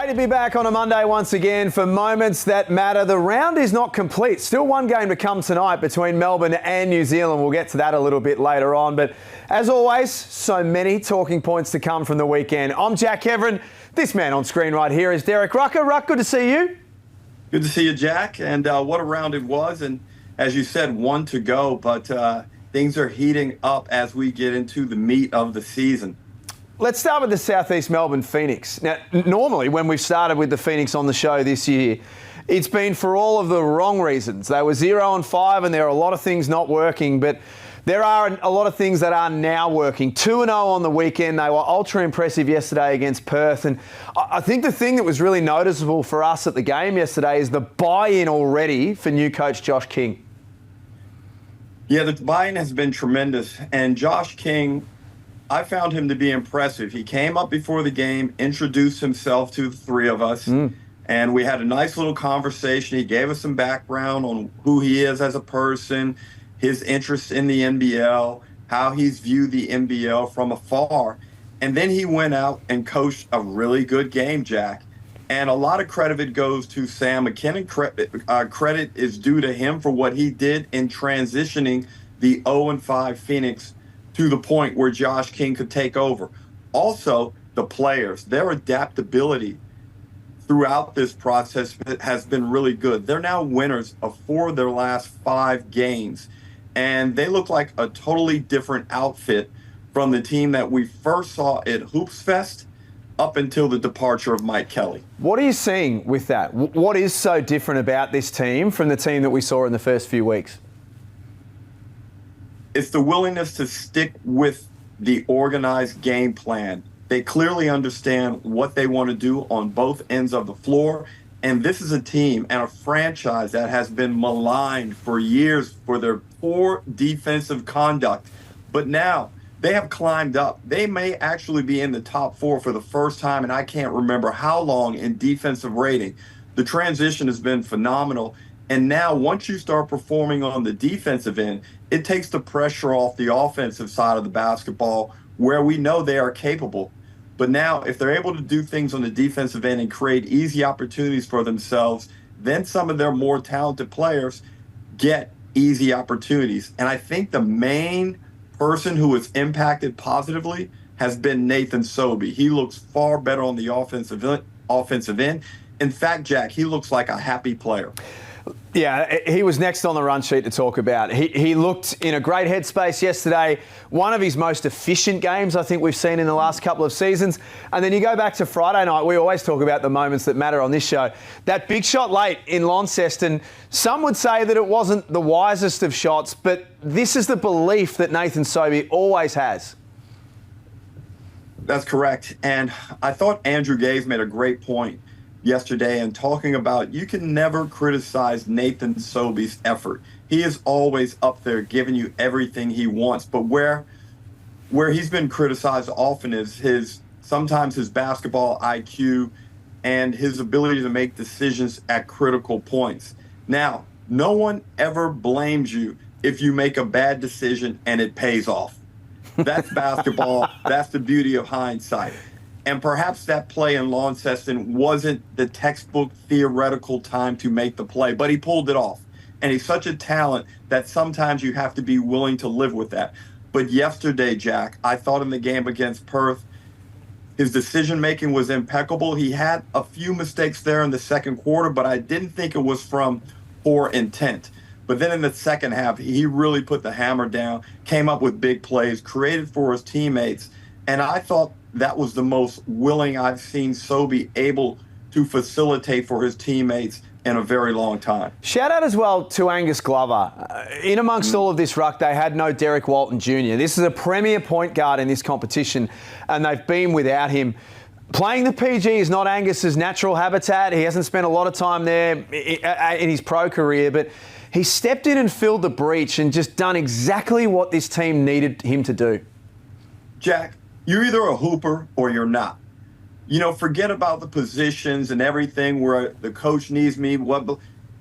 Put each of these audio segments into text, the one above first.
Great to be back on a Monday once again for Moments That Matter. The round is not complete. Still one game to come tonight between Melbourne and New Zealand. We'll get to that a little bit later on. But as always, so many talking points to come from the weekend. I'm Jack Heverin. This man on screen right here is Derek Rucker. Ruck, good to see you. Good to see you, Jack. And what a round it was. And as you said, one to go. But things are heating up as we get into the meat of the season. Let's start with the Southeast Melbourne Phoenix. Now, normally when we've started with the Phoenix on the show this year, it's been for all of the wrong reasons. They were 0-5 and there are a lot of things not working, but there are a lot of things that are now working. 2-0 on the weekend. They were ultra impressive yesterday against Perth. And I think the thing that was really noticeable for us at the game yesterday is the buy-in already for new coach Josh King. Yeah, the buy-in has been tremendous. And Josh King, I found him to be impressive. He came up before the game, introduced himself to the three of us, and we had a nice little conversation. He gave us some background on who he is as a person, his interest in the NBL, how he's viewed the NBL from afar. And then he went out and coached a really good game, Jack. And a lot of credit goes to Sam McKinnon. Credit is due to him for what he did in transitioning the 0-5 Phoenix to the point where Josh King could take over. Also, the players, their adaptability throughout this process has been really good. They're now winners of 4 of their last 5 games, and they look like a totally different outfit from the team that we first saw at Hoops Fest up until the departure of Mike Kelly. What are you seeing with that? What is so different about this team from the team that we saw in the first few weeks? It's the willingness to stick with the organized game plan. They clearly understand what they want to do on both ends of the floor. And this is a team and a franchise that has been maligned for years for their poor defensive conduct. But now they have climbed up. They may actually be in the top 4 for the first time, and I can't remember how long in defensive rating. The transition has been phenomenal. And now once you start performing on the defensive end, it takes the pressure off the offensive side of the basketball where we know they are capable. But now if they're able to do things on the defensive end and create easy opportunities for themselves, then some of their more talented players get easy opportunities. And I think the main person who has impacted positively has been Nathan Sobey. He looks far better on the offensive end. In fact, Jack, he looks like a happy player. Yeah, he was next on the run sheet to talk about. He looked in a great headspace yesterday. One of his most efficient games I think we've seen in the last couple of seasons. And then you go back to Friday night. We always talk about the moments that matter on this show. That big shot late in Launceston, some would say that it wasn't the wisest of shots, but this is the belief that Nathan Sobey always has. That's correct. And I thought Andrew Gaze made a great point yesterday and talking about you can never criticize Nathan Sobey's effort. He is always up there giving you everything he wants. But where he's been criticized often is sometimes his basketball IQ and his ability to make decisions at critical points. Now, no one ever blames you if you make a bad decision and it pays off. That's basketball. That's the beauty of hindsight. And perhaps that play in Launceston wasn't the textbook theoretical time to make the play, but he pulled it off. And he's such a talent that sometimes you have to be willing to live with that. But yesterday, Jack, I thought in the game against Perth, his decision-making was impeccable. He had a few mistakes there in the second quarter, but I didn't think it was from poor intent. But then in the second half, he really put the hammer down, came up with big plays, created for his teammates. And I thought that was the most willing I've seen Sobey able to facilitate for his teammates in a very long time. Shout out as well to Angus Glover. In amongst all of this ruck, they had no Derek Walton Jr. This is a premier point guard in this competition, and they've been without him. Playing the PG is not Angus's natural habitat. He hasn't spent a lot of time there in his pro career, but he stepped in and filled the breach and just done exactly what this team needed him to do. Jack, you're either a hooper or you're not. You know, forget about the positions and everything where the coach needs me.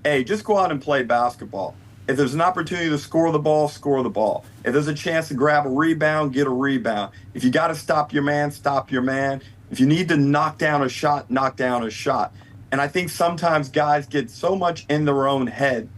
Hey, just go out and play basketball. If there's an opportunity to score the ball, score the ball. If there's a chance to grab a rebound, get a rebound. If you got to stop your man, stop your man. If you need to knock down a shot, knock down a shot. And I think sometimes guys get so much in their own head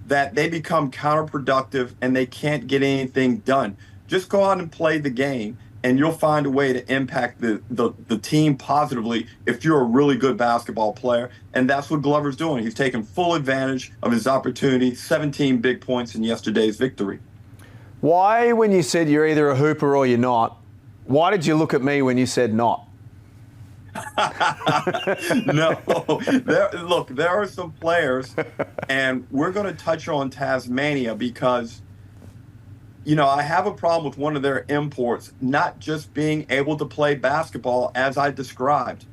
that they become counterproductive and they can't get anything done. Just go out and play the game, and you'll find a way to impact the team positively if you're a really good basketball player. And that's what Glover's doing. He's taking full advantage of his opportunity, 17 big points in yesterday's victory. Why, when you said you're either a hooper or you're not, why did you look at me when you said not? No, there are some players, and we're going to touch on Tasmania because, I have a problem with one of their imports not just being able to play basketball as I described.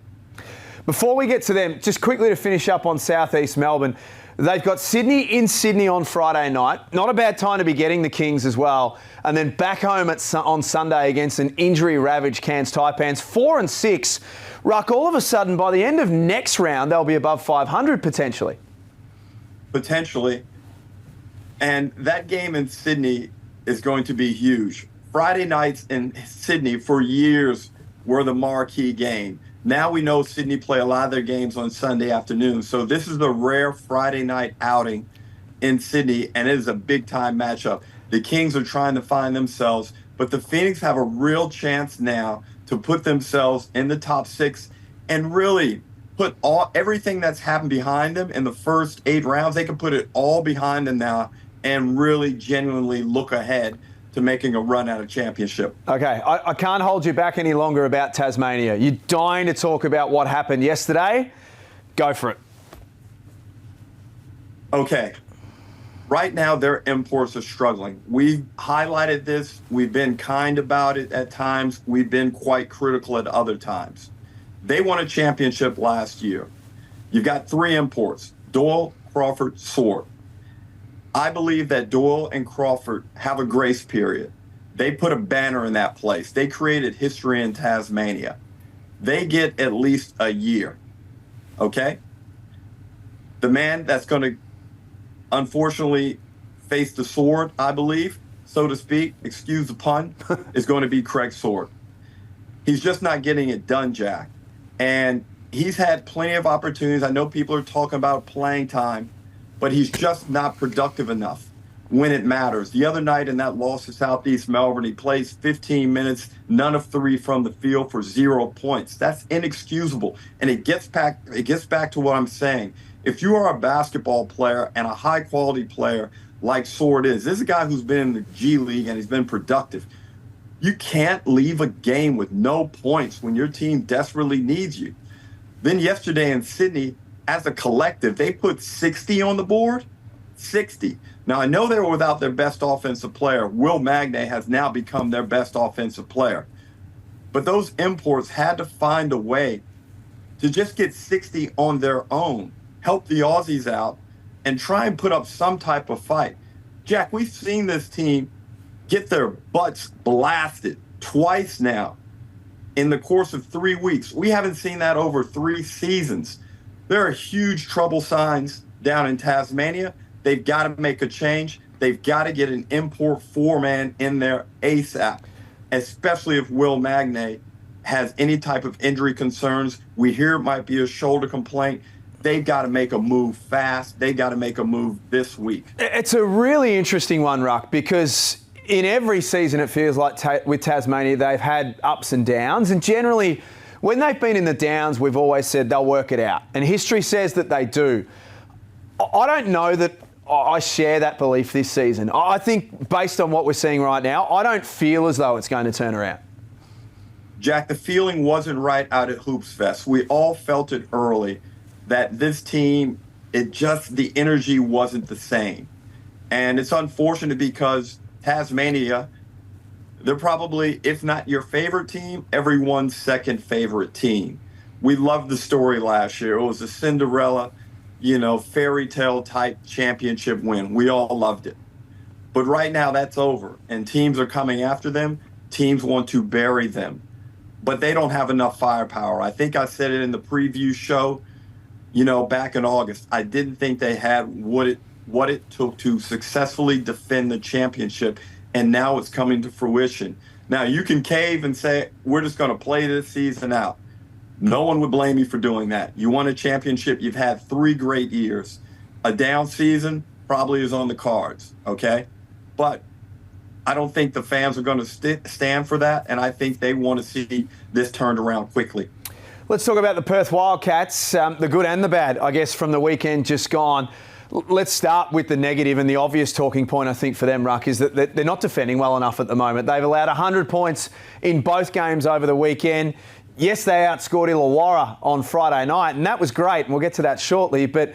Before we get to them, just quickly to finish up on Southeast Melbourne, they've got Sydney in Sydney on Friday night. Not a bad time to be getting the Kings as well. And then back home on Sunday against an injury-ravaged Cairns Taipans, 4-6. Ruck, all of a sudden, by the end of next round, they'll be above 500 potentially. Potentially. And that game in Sydney is going to be huge. Friday nights in Sydney for years were the marquee game. Now we know Sydney play a lot of their games on Sunday afternoon. So this is the rare Friday night outing in Sydney, and it is a big-time matchup. The Kings are trying to find themselves, but the Phoenix have a real chance now to put themselves in the top 6 and really put everything that's happened behind them in the first 8 rounds. They can put it all behind them now and really genuinely look ahead to making a run at a championship. Okay, I can't hold you back any longer about Tasmania. You're dying to talk about what happened yesterday. Go for it. Okay. Right now, their imports are struggling. We've highlighted this. We've been kind about it at times. We've been quite critical at other times. They won a championship last year. You've got 3 imports: Doyle, Crawford, Sword. I believe that Doyle and Crawford have a grace period. They put a banner in that place. They created history in Tasmania. They get at least a year, okay? The man that's going to, unfortunately, face the sword, I believe, so to speak, excuse the pun, is going to be Craig Sword. He's just not getting it done, Jack. And he's had plenty of opportunities. I know people are talking about playing time, but he's just not productive enough when it matters. The other night in that loss to Southeast Melbourne, he plays 15 minutes, none of 3 from the field for 0 points. That's inexcusable. And it gets back to what I'm saying. If you are a basketball player and a high-quality player like Sword is, this is a guy who's been in the G League and he's been productive. You can't leave a game with no points when your team desperately needs you. Then yesterday in Sydney, as a collective, they put 60 on the board. 60. Now, I know they were without their best offensive player. Will Magnay has now become their best offensive player. But those imports had to find a way to just get 60 on their own, help the Aussies out, and try and put up some type of fight. Jack, we've seen this team get their butts blasted twice now in the course of 3 weeks. We haven't seen that over 3 seasons. There are huge trouble signs down in Tasmania. They've got to make a change. They've got to get an import 4-man in there ASAP, especially if Will Magnay has any type of injury concerns. We hear it might be a shoulder complaint. They've got to make a move fast. They've got to make a move this week. It's a really interesting one, Ruck, because in every season it feels like with Tasmania they've had ups and downs, and generally when they've been in the downs, we've always said they'll work it out. And history says that they do. I don't know that I share that belief this season. I think based on what we're seeing right now, I don't feel as though it's going to turn around. Jack, the feeling wasn't right out at Hoops Fest. We all felt it early that this team, the energy wasn't the same. And it's unfortunate because Tasmania, they're probably, if not your favorite team, everyone's second favorite team. We loved the story last year. It was a Cinderella, fairy tale type championship win. We all loved it. But right now that's over, and teams are coming after them. Teams want to bury them, but they don't have enough firepower. I think I said it in the preview show, back in August. I didn't think they had what it took to successfully defend the championship, and now it's coming to fruition. Now, you can cave and say, we're just going to play this season out. No one would blame you for doing that. You won a championship. You've had 3 great years. A down season probably is on the cards, okay? But I don't think the fans are going to stand for that, and I think they want to see this turned around quickly. Let's talk about the Perth Wildcats, the good and the bad, I guess, from the weekend just gone. Let's start with the negative, and the obvious talking point, I think, for them, Ruck, is that they're not defending well enough at the moment. They've allowed 100 points in both games over the weekend. Yes, they outscored Illawarra on Friday night, and that was great, and we'll get to that shortly. But,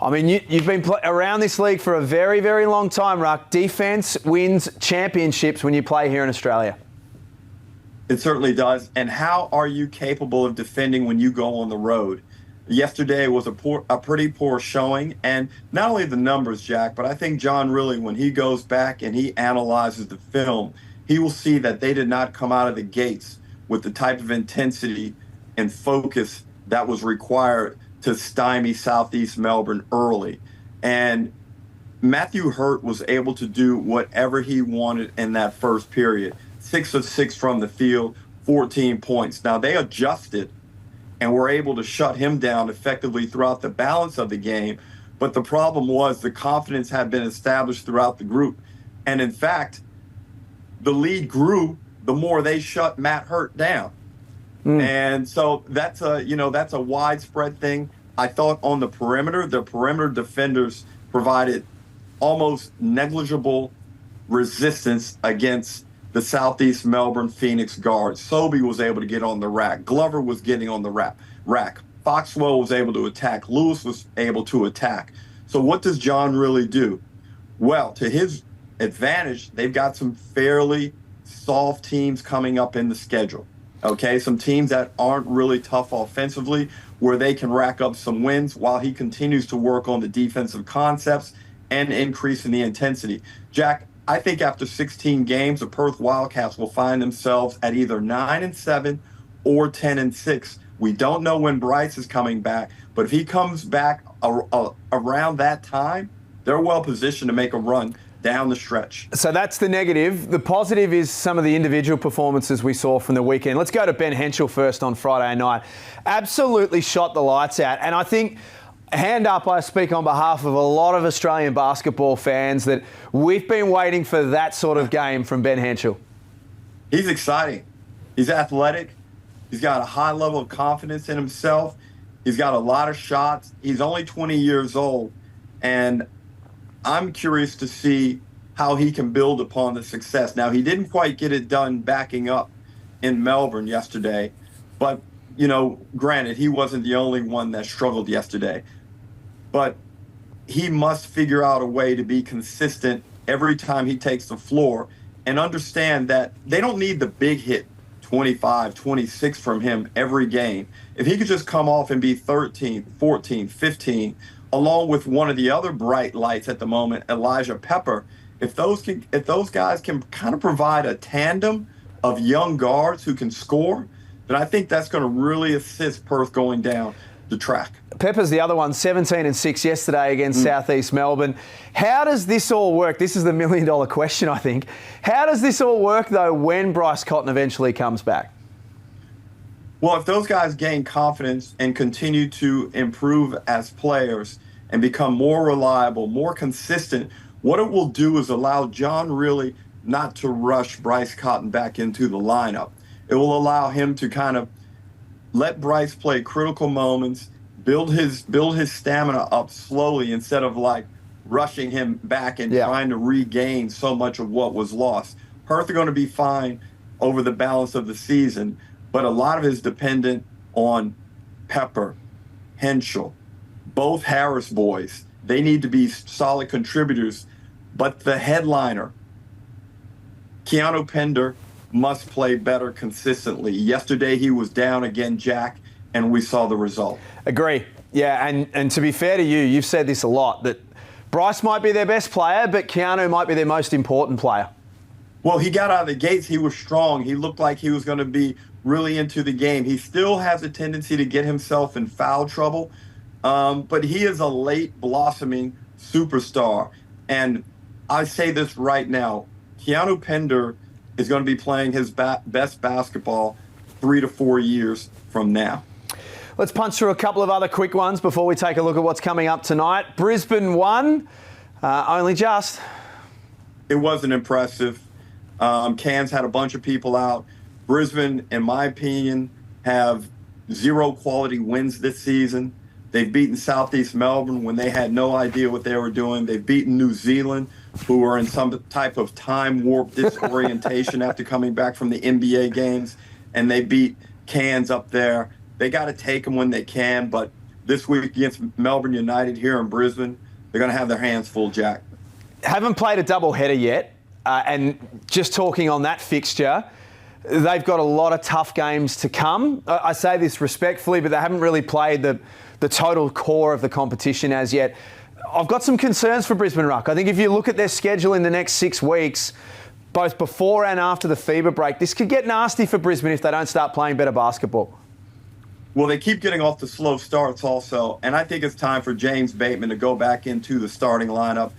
I mean, you've been around this league for a very, very long time, Ruck. Defence wins championships when you play here in Australia. It certainly does. And how are you capable of defending when you go on the road? Yesterday was a pretty poor showing. And not only the numbers, Jack, but I think John really, when he goes back and he analyzes the film, he will see that they did not come out of the gates with the type of intensity and focus that was required to stymie Southeast Melbourne early. And Matthew Hurt was able to do whatever he wanted in that first period. 6 of 6 from the field, 14 points. Now, they adjusted and were able to shut him down effectively throughout the balance of the game. But the problem was the confidence had been established throughout the group. And in fact, the lead grew the more they shut Matt Hurt down. And so that's a widespread thing. I thought on the perimeter defenders provided almost negligible resistance against the Southeast Melbourne Phoenix guards. Sobey was able to get on the rack. Glover was getting on the rack. Foxwell was able to attack. Lewis was able to attack. So what does John really do? Well, to his advantage, they've got some fairly soft teams coming up in the schedule. Okay, some teams that aren't really tough offensively, where they can rack up some wins while he continues to work on the defensive concepts and increasing the intensity. Jack, I think after 16 games, the Perth Wildcats will find themselves at either 9-7 or 10-6. We don't know when Bryce is coming back, but if he comes back around that time, they're well positioned to make a run down the stretch. So that's the negative. The positive is some of the individual performances we saw from the weekend. Let's go to Ben Henshall first on Friday night. Absolutely shot the lights out. And I think, hand up, I speak on behalf of a lot of Australian basketball fans that we've been waiting for that sort of game from Ben Henshall. He's exciting. He's athletic. He's got a high level of confidence in himself. He's got a lot of shots. He's only 20 years old. And I'm curious to see how he can build upon the success. Now, he didn't quite get it done backing up in Melbourne yesterday, but, granted, he wasn't the only one that struggled yesterday. But he must figure out a way to be consistent every time he takes the floor and understand that they don't need the big hit, 25, 26 from him every game. If he could just come off and be 13, 14, 15, along with one of the other bright lights at the moment, Elijah Pepper, if those guys can kind of provide a tandem of young guards who can score, then I think that's going to really assist Perth going down the track. Pepper's the other one, 17-6 yesterday against Southeast Melbourne. How does this all work? This is the million-dollar question, I think. How does this all work, though, when Bryce Cotton eventually comes back? Well, if those guys gain confidence and continue to improve as players and become more reliable, more consistent, what it will do is allow John really not to rush Bryce Cotton back into the lineup. It will allow him to kind of let Bryce play critical moments, build his stamina up slowly instead of like rushing him back and trying to regain so much of what was lost. Perth are going to be fine over the balance of the season, but a lot of it is dependent on Pepper, Henshall, both Harris boys. They need to be solid contributors, but the headliner, Keanu Pender, must play better consistently. Yesterday he was down again, Jack, and we saw the result. Agree. Yeah, and to be fair to you, you've said this a lot, that Bryce might be their best player, but Keanu might be their most important player. Well, he got out of the gates. He was strong. He looked like he was going to be really into the game. He still has a tendency to get himself in foul trouble, but he is a late blossoming superstar. And I say this right now, Keanu Pender is going to be playing his best basketball 3 to 4 years from now. Let's punch through a couple of other quick ones before we take a look at what's coming up tonight. Brisbane won, only just. It wasn't impressive. Cairns had a bunch of people out. Brisbane, in my opinion, have zero quality wins this season. They've beaten Southeast Melbourne when they had no idea what they were doing. They've beaten New Zealand, who were in some type of time warp disorientation after coming back from the NBA games. And they beat Cairns up there. They got to take them when they can. But this week against Melbourne United here in Brisbane, they're going to have their hands full, Jack. Haven't played a double header yet. And just talking on that fixture, they've got a lot of tough games to come. I say this respectfully, but they haven't really played the total core of the competition as yet. I've got some concerns for Brisbane Ruck. I think if you look at their schedule in the next 6 weeks, both before and after the FIBA break, this could get nasty for Brisbane if they don't start playing better basketball. Well, they keep getting off the slow starts also, and I think it's time for James Bateman to go back into the starting lineup.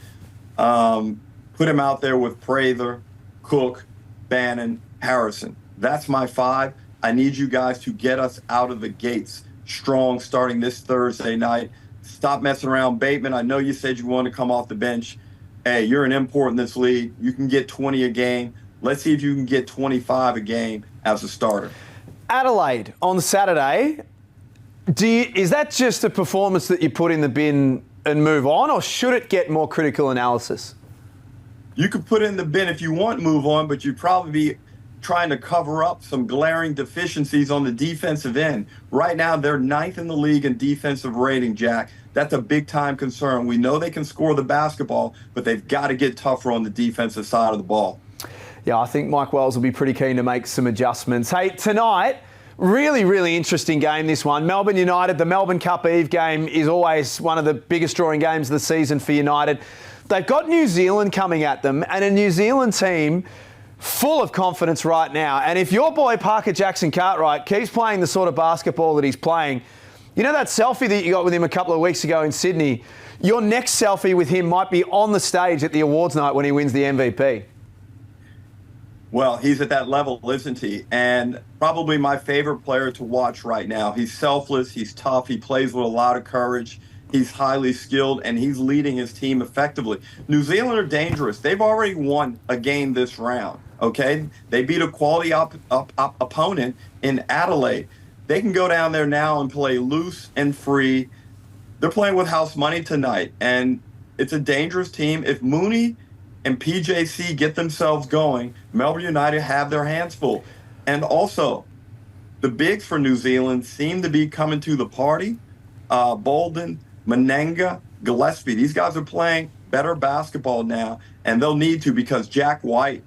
Put him out there with Prather, Cook, Bannon, Harrison. That's my 5. I need you guys to get us out of the gates strong starting this Thursday night. Stop messing around. Bateman, I know you said you wanted to come off the bench. Hey, you're an import in this league. You can get 20 a game. Let's see if you can get 25 a game as a starter. Adelaide on Saturday, is that just a performance that you put in the bin and move on, or should it get more critical analysis? You could put it in the bin if you want, move on, but you'd probably be trying to cover up some glaring deficiencies on the defensive end. Right now, they're 9th in the league in defensive rating, Jack. That's a big-time concern. We know they can score the basketball, but they've got to get tougher on the defensive side of the ball. Yeah, I think Mike Wells will be pretty keen to make some adjustments. Hey, tonight, really, really interesting game, this one. Melbourne United, the Melbourne Cup Eve game is always one of the biggest drawing games of the season for United. They've got New Zealand coming at them, and a New Zealand team full of confidence right now. And if your boy Parker Jackson Cartwright keeps playing the sort of basketball that he's playing, you know that selfie that you got with him a couple of weeks ago in Sydney? Your next selfie with him might be on the stage at the awards night when he wins the MVP. Well, he's at that level, isn't he? And probably my favorite player to watch right now. He's selfless, he's tough, he plays with a lot of courage. He's highly skilled, and he's leading his team effectively. New Zealand are dangerous. They've already won a game this round, okay? They beat a quality opponent in Adelaide. They can go down there now and play loose and free. They're playing with house money tonight, and it's a dangerous team. If Mooney and PJC get themselves going, Melbourne United have their hands full. And also, the bigs for New Zealand seem to be coming to the party. Bolden, Menenga, Gillespie. These guys are playing better basketball now, and they'll need to because Jack White,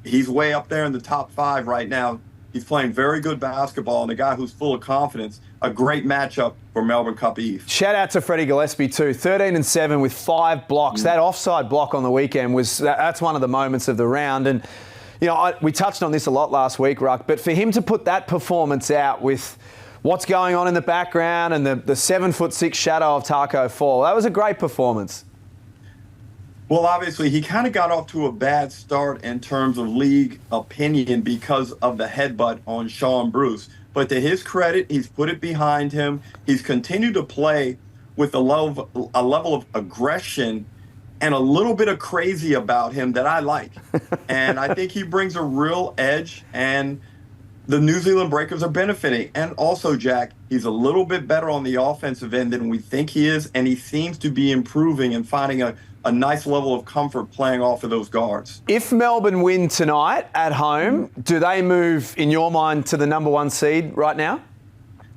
he's way up there in the top 5 right now. He's playing very good basketball, and a guy who's full of confidence. A great matchup for Melbourne Cup Eve. Shout out to Freddie Gillespie too. 13-7 with 5 blocks. That offside block on the weekend that's one of the moments of the round. And you know, we touched on this a lot last week, Ruck, but for him to put that performance out with what's going on in the background and the 7'6" shadow of Taco Fall, that was a great performance. Well, obviously, he kind of got off to a bad start in terms of league opinion because of the headbutt on Sean Bruce. But to his credit, he's put it behind him. He's continued to play with a level of aggression and a little bit of crazy about him that I like. And I think he brings a real edge, and the New Zealand Breakers are benefiting. And also, Jack, he's a little bit better on the offensive end than we think he is, and he seems to be improving and finding a nice level of comfort playing off of those guards. If Melbourne win tonight at home, do they move, in your mind, to the number 1 seed right now?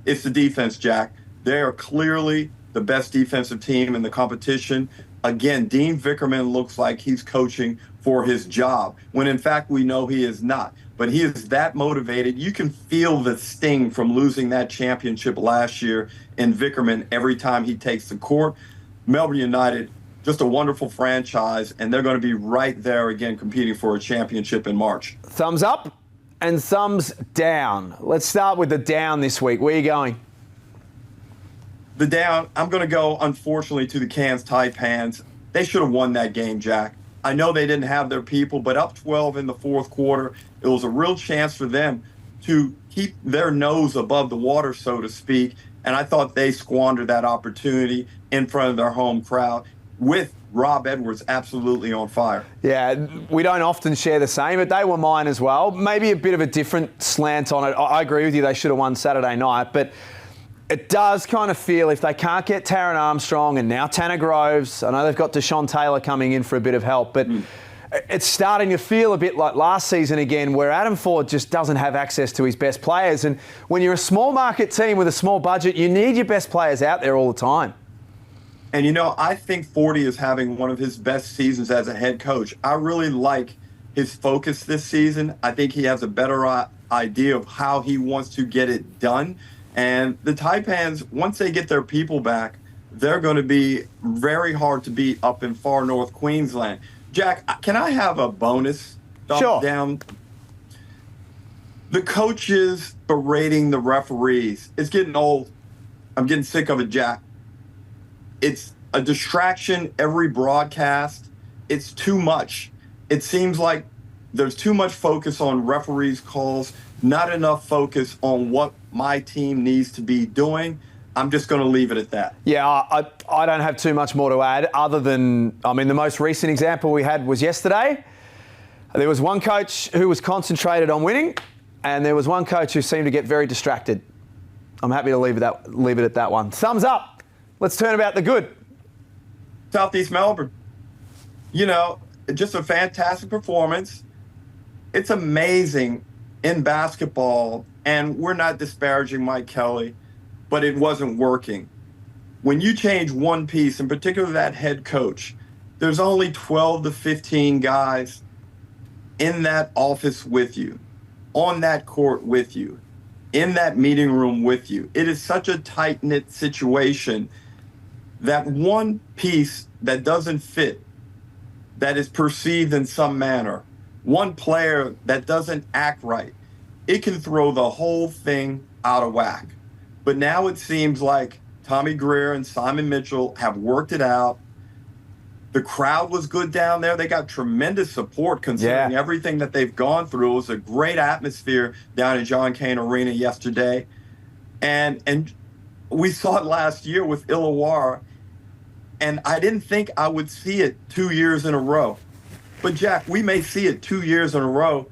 It's the defense, Jack. They are clearly the best defensive team in the competition. Again, Dean Vickerman looks like he's coaching for his job, when in fact we know he is not. But he is that motivated. You can feel the sting from losing that championship last year in Vickerman every time he takes the court. Melbourne United, just a wonderful franchise, and they're going to be right there again competing for a championship in March. Thumbs up and thumbs down. Let's start with the down this week. Where are you going? The down, I'm going to go, unfortunately, to the Cairns Taipans. They should have won that game, Jack. I know they didn't have their people, but up 12 in the fourth quarter, it was a real chance for them to keep their nose above the water, so to speak, And I thought they squandered that opportunity in front of their home crowd with Rob Edwards absolutely on fire. Yeah, we don't often share the same, but they were mine as well. Maybe a bit of a different slant on it. I agree with you, they should have won Saturday night, but it does kind of feel if they can't get Taron Armstrong and now Tanner Groves, I know they've got Deshaun Taylor coming in for a bit of help, but it's starting to feel a bit like last season again, where Adam Ford just doesn't have access to his best players. And when you're a small market team with a small budget, you need your best players out there all the time. And, you know, I think Fordy is having one of his best seasons as a head coach. I really like his focus this season. I think he has a better idea of how he wants to get it done. And the Taipans, once they get their people back, they're going to be very hard to beat up in far north Queensland. Jack, can I have a bonus thumbs down? The coaches berating the referees. It's getting old. I'm getting sick of it, Jack. It's a distraction every broadcast. It's too much. It seems like there's too much focus on referees' calls, not enough focus on what my team needs to be doing. I'm just going to leave it at that. Yeah, I don't have too much more to add other than, I mean, the most recent example we had was yesterday. There was one coach who was concentrated on winning, and there was one coach who seemed to get very distracted. I'm happy to leave it at that one. Thumbs up. Let's turn about the good. Southeast Melbourne. You know, just a fantastic performance. It's amazing in basketball, and we're not disparaging Mike Kelly, but it wasn't working. When you change one piece, in particular that head coach, there's only 12 to 15 guys in that office with you, on that court with you, in that meeting room with you. It is such a tight-knit situation that one piece that doesn't fit, that is perceived in some manner, one player that doesn't act right, it can throw the whole thing out of whack. But now it seems like Tommy Greer and Simon Mitchell have worked it out. The crowd was good down there. They got tremendous support considering everything that they've gone through. It was a great atmosphere down in John Cain Arena yesterday. And we saw it last year with Illawarra. And I didn't think I would see it 2 years in a row. But, Jack, we may see it 2 years in a row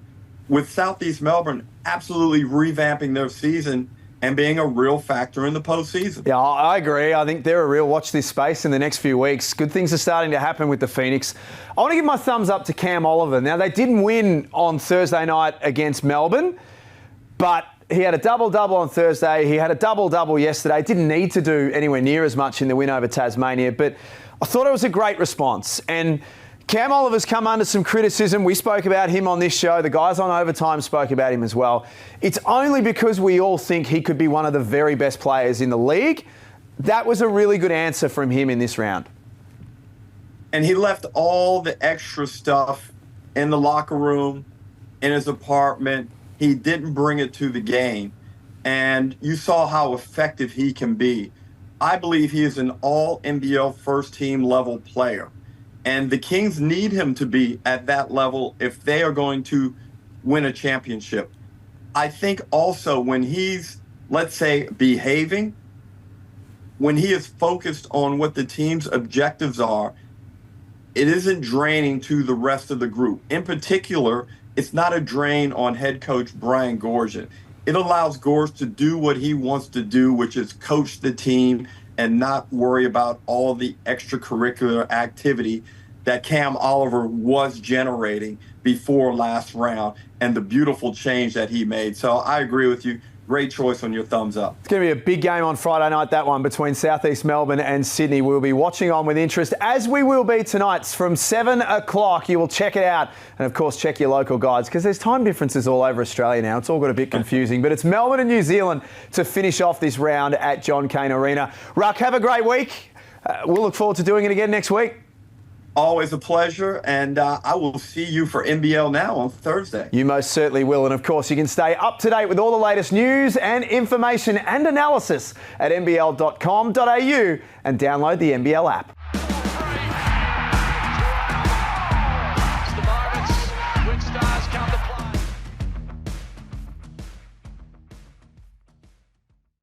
with Southeast Melbourne absolutely revamping their season and being a real factor in the postseason. Yeah, I agree. I think they're a real watch this space in the next few weeks. Good things are starting to happen with the Phoenix. I want to give my thumbs up to Cam Oliver. Now, they didn't win on Thursday night against Melbourne, but he had a double-double on Thursday. He had a double-double yesterday. Didn't need to do anywhere near as much in the win over Tasmania, but I thought it was a great response. And Cam Oliver's come under some criticism. We spoke about him on this show. The guys on Overtime spoke about him as well. It's only because we all think he could be one of the very best players in the league. That was a really good answer from him in this round. And he left all the extra stuff in the locker room, in his apartment. He didn't bring it to the game. And you saw how effective he can be. I believe he is an all-NBL first-team level player. And the Kings need him to be at that level if they are going to win a championship. I think also when he's, let's say, behaving, when he is focused on what the team's objectives are, it isn't draining to the rest of the group. In particular, it's not a drain on head coach Brian Goorjian. It allows Gorge to do what he wants to do, which is coach the team and not worry about all the extracurricular activity that Cam Oliver was generating before last round and the beautiful change that he made. So I agree with you. Great choice on your thumbs up. It's going to be a big game on Friday night, that one, between Southeast Melbourne and Sydney. We'll be watching on with interest, as we will be tonight from 7 o'clock. You will check it out. And, of course, check your local guides because there's time differences all over Australia now. It's all got a bit confusing. But it's Melbourne and New Zealand to finish off this round at John Cain Arena. Ruck, have a great week. We'll look forward to doing it again next week. Always a pleasure, and I will see you for NBL Now on Thursday. You most certainly will, and of course you can stay up to date with all the latest news and information and analysis at NBL.com.au and download the NBL app.